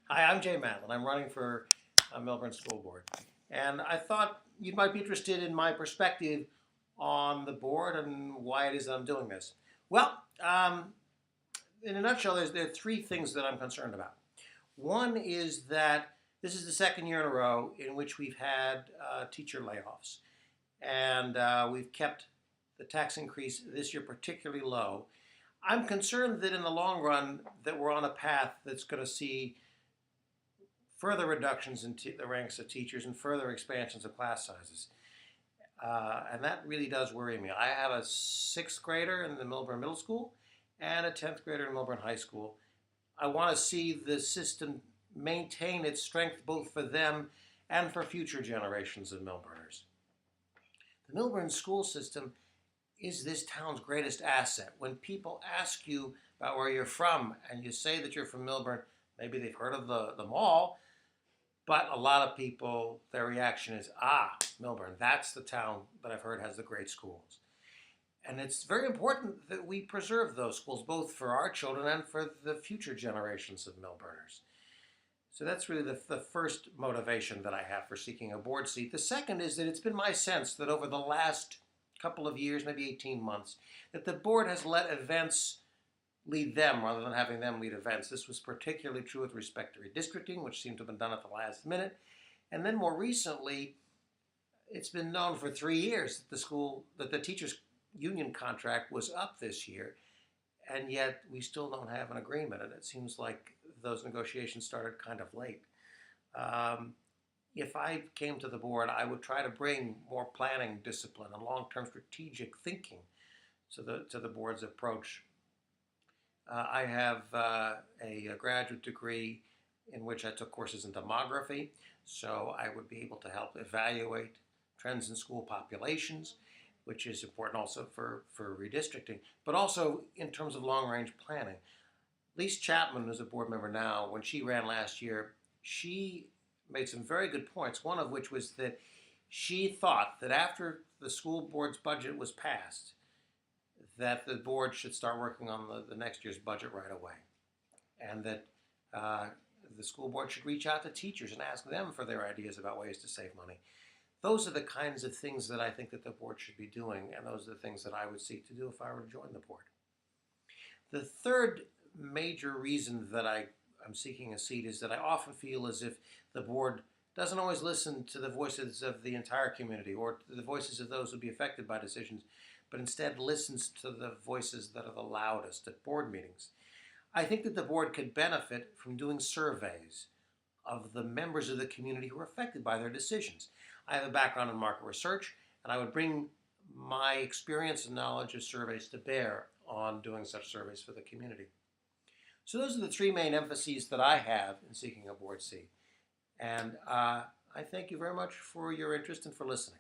Hi, I'm Jay Mattlin. I'm running for Millburn School Board. And I thought you might be interested in my perspective on the board and why it is that I'm doing this. Well, in a nutshell, there are three things that I'm concerned about. One is that this is the second year in a row in which we've had teacher layoffs. And we've kept the tax increase this year particularly low. I'm concerned that in the long run that we're on a path that's going to see further reductions in the ranks of teachers and further expansions of class sizes. And that really does worry me. I have a sixth grader in the Millburn Middle School and a 10th grader in Millburn High School. I want to see the system maintain its strength both for them and for future generations of Millburners. The Millburn school system is this town's greatest asset. When people ask you about where you're from and you say that you're from Millburn, maybe they've heard of the mall, but a lot of people, their reaction is, Millburn, that's the town that I've heard has the great schools. And it's very important that we preserve those schools, both for our children and for the future generations of Millburners. So that's really the first motivation that I have for seeking a board seat. The second is that it's been my sense that over the last couple of years, maybe 18 months, that the board has let events lead them rather than having them lead events. This was particularly true with respect to redistricting, which seemed to have been done at the last minute. And then more recently, it's been known for 3 years that the teachers' union contract was up this year, and yet we still don't have an agreement. And it seems like those negotiations started kind of late. If I came to the board, I would try to bring more planning discipline and long-term strategic thinking to the board's approach. I have a graduate degree in which I took courses in demography, so I would be able to help evaluate trends in school populations, which is important also for redistricting, but also in terms of long-range planning. Lise Chapman, who's a board member now, when she ran last year, she made some very good points, one of which was that she thought that after the school board's budget was passed, that the board should start working on the next year's budget right away. And that the school board should reach out to teachers and ask them for their ideas about ways to save money. Those are the kinds of things that I think that the board should be doing, and those are the things that I would seek to do if I were to join the board. The third major reason that I'm seeking a seat is that I often feel as if the board doesn't always listen to the voices of the entire community or to the voices of those who would be affected by decisions, but instead listens to the voices that are the loudest at board meetings. I think that the board could benefit from doing surveys of the members of the community who are affected by their decisions. I have a background in market research, and I would bring my experience and knowledge of surveys to bear on doing such surveys for the community. So those are the three main emphases that I have in seeking a board seat. And I thank you very much for your interest and for listening.